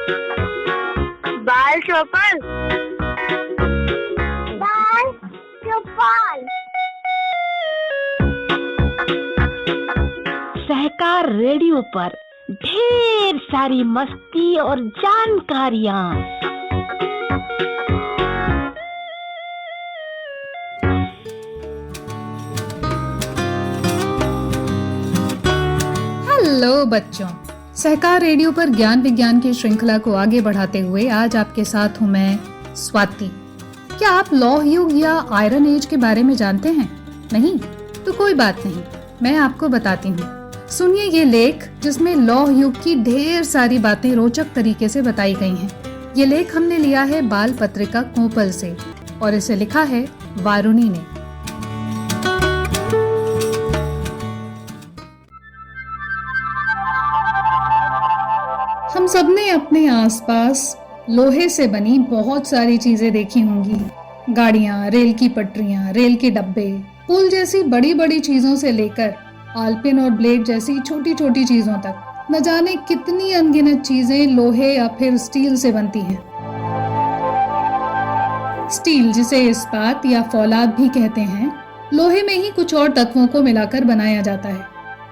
बाल चौपाल। बाल चौपाल। सहकार रेडियो पर ढेर सारी मस्ती और जानकारियाँ। हेलो बच्चों, सहकार रेडियो पर ज्ञान विज्ञान की श्रृंखला को आगे बढ़ाते हुए आज आपके साथ हूँ मैं स्वाति। क्या आप लौह युग या आयरन एज के बारे में जानते हैं? नहीं तो कोई बात नहीं, मैं आपको बताती हूँ। सुनिए ये लेख जिसमें लौह युग की ढेर सारी बातें रोचक तरीके से बताई गई हैं। ये लेख हमने लिया है बाल पत्रिका कोपल से और इसे लिखा है वारुणी ने। हम सबने अपने आसपास लोहे से बनी बहुत सारी चीजें देखी होंगी। गाड़ियां, रेल की पटरियां, रेल के डब्बे, पुल जैसी बड़ी बड़ी चीजों से लेकर आलपिन और ब्लेड जैसी छोटी छोटी चीजों तक न जाने कितनी अनगिनत चीजें लोहे या फिर स्टील से बनती हैं। स्टील, जिसे इस्पात या फौलाद भी कहते हैं, लोहे में ही कुछ और तत्वों को मिलाकर बनाया जाता है।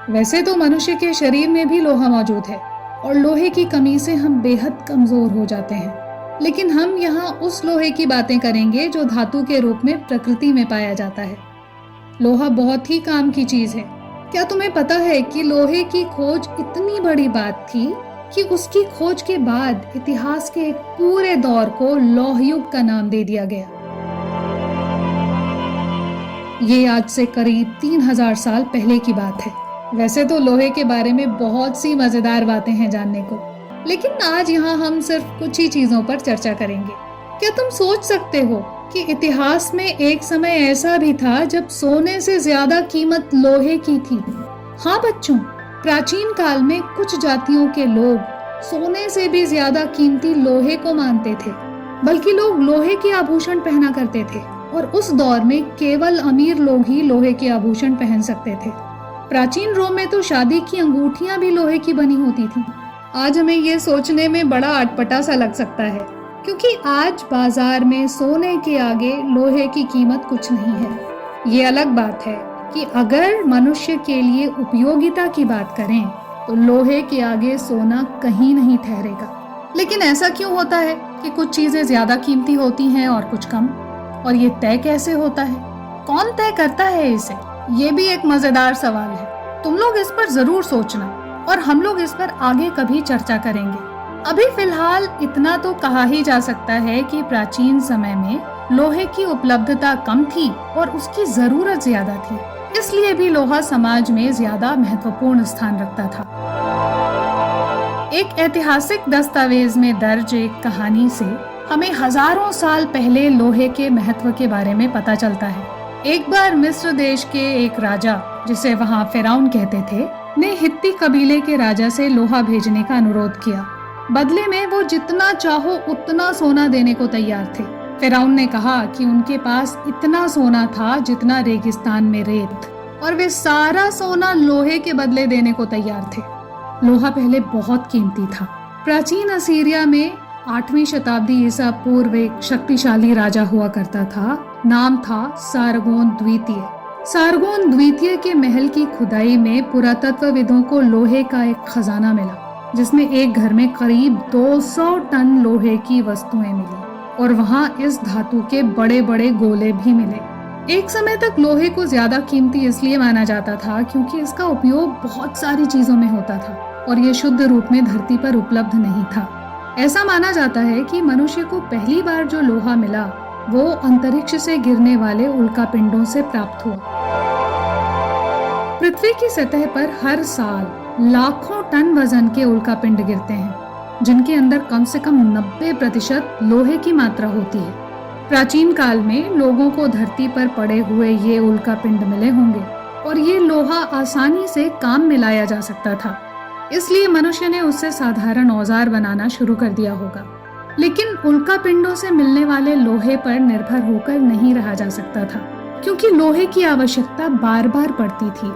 वैसे तो मनुष्य के शरीर में भी लोहा मौजूद है और लोहे की कमी से हम बेहद कमजोर हो जाते हैं, लेकिन हम यहाँ उस लोहे की बातें करेंगे जो धातु के रूप में प्रकृति में पाया जाता है। लोहा बहुत ही काम की चीज है। क्या तुम्हें पता है कि लोहे की खोज इतनी बड़ी बात थी कि उसकी खोज के बाद इतिहास के एक पूरे दौर को लौह युग का नाम दे दिया गया। ये आज से करीब 3000 साल पहले की बात है। वैसे तो लोहे के बारे में बहुत सी मजेदार बातें हैं जानने को, लेकिन आज यहाँ हम सिर्फ कुछ ही चीजों पर चर्चा करेंगे। क्या तुम सोच सकते हो कि इतिहास में एक समय ऐसा भी था जब सोने से ज्यादा कीमत लोहे की थी? हाँ बच्चों, प्राचीन काल में कुछ जातियों के लोग सोने से भी ज्यादा कीमती लोहे को मानते थे, बल्कि लोग लोहे के आभूषण पहना करते थे और उस दौर में केवल अमीर लोग ही लोहे के आभूषण पहन सकते थे। प्राचीन रोम में तो शादी की अंगूठियां भी लोहे की बनी होती थी। आज हमें ये सोचने में बड़ा अटपटा सा लग सकता है, क्योंकि आज बाजार में सोने के आगे लोहे की कीमत कुछ नहीं है। ये अलग बात है कि अगर मनुष्य के लिए उपयोगिता की बात करें तो लोहे के आगे सोना कहीं नहीं ठहरेगा। लेकिन ऐसा क्यों होता है कि कुछ चीजें ज्यादा कीमती होती हैं और कुछ कम? और ये तय कैसे होता है? कौन तय करता है इसे? ये भी एक मजेदार सवाल है। तुम लोग इस पर जरूर सोचना और हम लोग इस पर आगे कभी चर्चा करेंगे। अभी फिलहाल इतना तो कहा ही जा सकता है कि प्राचीन समय में लोहे की उपलब्धता कम थी और उसकी जरूरत ज्यादा थी, इसलिए भी लोहा समाज में ज्यादा महत्वपूर्ण स्थान रखता था। एक ऐतिहासिक दस्तावेज में दर्ज एक कहानी से हमें हजारों साल पहले लोहे के महत्व के बारे में पता चलता है। एक बार मिस्र देश के एक राजा, जिसे वहाँ फिरौन कहते थे, ने हित्ती कबीले के राजा से लोहा भेजने का अनुरोध किया। बदले में वो जितना चाहो उतना सोना देने को तैयार थे। फिरौन ने कहा कि उनके पास इतना सोना था जितना रेगिस्तान में रेत, और वे सारा सोना लोहे के बदले देने को तैयार थे। लोहा पहले बहुत कीमती था। प्राचीन असीरिया में 8वीं शताब्दी ईसा पूर्व एक शक्तिशाली राजा हुआ करता था। नाम था सारगोन द्वितीय। सारगोन द्वितीय के महल की खुदाई में पुरातत्वविदों को लोहे का एक खजाना मिला, जिसमें एक घर में करीब 200 टन लोहे की वस्तुएं मिली और वहाँ इस धातु के बड़े बड़े गोले भी मिले। एक समय तक लोहे को ज्यादा कीमती इसलिए माना जाता था क्योंकि इसका उपयोग बहुत सारी चीजों में होता था और ये शुद्ध रूप में धरती पर उपलब्ध नहीं था। ऐसा माना जाता है कि मनुष्य को पहली बार जो लोहा मिला वो अंतरिक्ष से गिरने वाले उल्कापिंडों से प्राप्त हुआ। पृथ्वी की सतह पर हर साल लाखों टन वजन के उल्कापिंड गिरते हैं, जिनके अंदर कम से कम 90% लोहे की मात्रा होती है। प्राचीन काल में लोगों को धरती पर पड़े हुए ये उल्कापिंड मिले होंगे और ये लोहा आसानी से काम में लाया जा सकता था, इसलिए मनुष्य ने उससे साधारण औजार बनाना शुरू कर दिया होगा। लेकिन उल्कापिंडों से मिलने वाले लोहे पर निर्भर होकर नहीं रहा जा सकता था, क्योंकि लोहे की आवश्यकता बार बार पड़ती थी।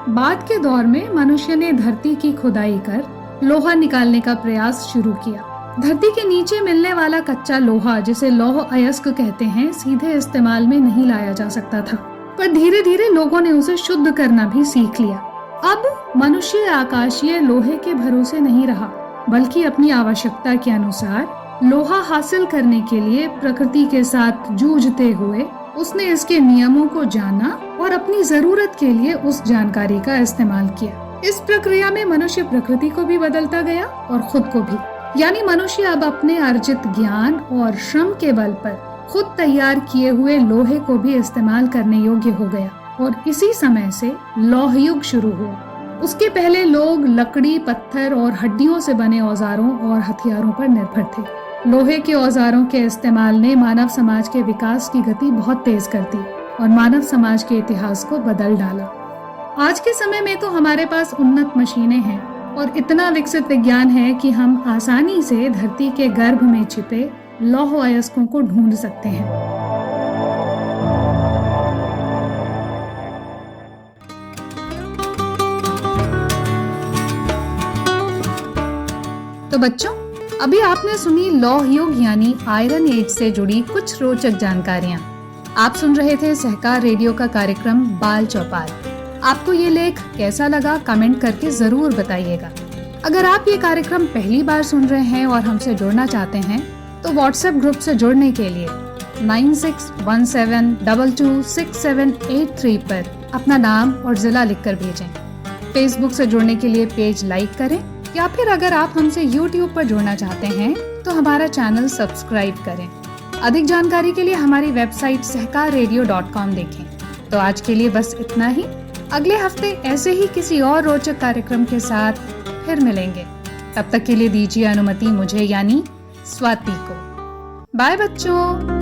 बाद के दौर में मनुष्य ने धरती की खुदाई कर लोहा निकालने का प्रयास शुरू किया धरती के नीचे मिलने वाला कच्चा लोहा, जिसे लौह अयस्क कहते हैं, सीधे इस्तेमाल में नहीं लाया जा सकता था, पर धीरे धीरे लोगों ने उसे शुद्ध करना भी सीख लिया। अब मनुष्य आकाशीय लोहे के भरोसे नहीं रहा, बल्कि अपनी आवश्यकता के अनुसार लोहा हासिल करने के लिए प्रकृति के साथ जूझते हुए उसने इसके नियमों को जाना और अपनी जरूरत के लिए उस जानकारी का इस्तेमाल किया। इस प्रक्रिया में मनुष्य प्रकृति को भी बदलता गया और खुद को भी। यानी मनुष्य अब अपने अर्जित ज्ञान और श्रम के बल पर खुद तैयार किए हुए लोहे को भी इस्तेमाल करने योग्य हो गया और इसी समय से लौह युग शुरू हुआ। उसके पहले लोग लकड़ी, पत्थर और हड्डियों से बने औजारों और हथियारों पर निर्भर थे। लोहे के औजारों के इस्तेमाल ने मानव समाज के विकास की गति बहुत तेज कर दी और मानव समाज के इतिहास को बदल डाला। आज के समय में तो हमारे पास उन्नत मशीनें हैं और इतना विकसित विज्ञान है कि हम आसानी से धरती के गर्भ में छिपे लौह अयस्कों को ढूंढ सकते हैं। तो बच्चों, अभी आपने सुनी लौह युग यानी आयरन एज से जुड़ी कुछ रोचक जानकारियाँ। आप सुन रहे थे सहकार रेडियो का कार्यक्रम बाल चौपाल। आपको ये लेख कैसा लगा कमेंट करके जरूर बताइएगा। अगर आप ये कार्यक्रम पहली बार सुन रहे हैं और हमसे जुड़ना चाहते हैं तो व्हाट्सएप ग्रुप से जुड़ने के लिए 9617226783 पर अपना नाम और जिला लिखकर भेजें। फेसबुक से जुड़ने के लिए पेज लाइक करें या फिर अगर आप हमसे YouTube पर जुड़ना चाहते हैं तो हमारा चैनल सब्सक्राइब करें। अधिक जानकारी के लिए हमारी वेबसाइट सहकाररेडियो.com देखें। तो आज के लिए बस इतना ही। अगले हफ्ते ऐसे ही किसी और रोचक कार्यक्रम के साथ फिर मिलेंगे। तब तक के लिए दीजिए अनुमति मुझे यानी स्वाति को। बाय बच्चों।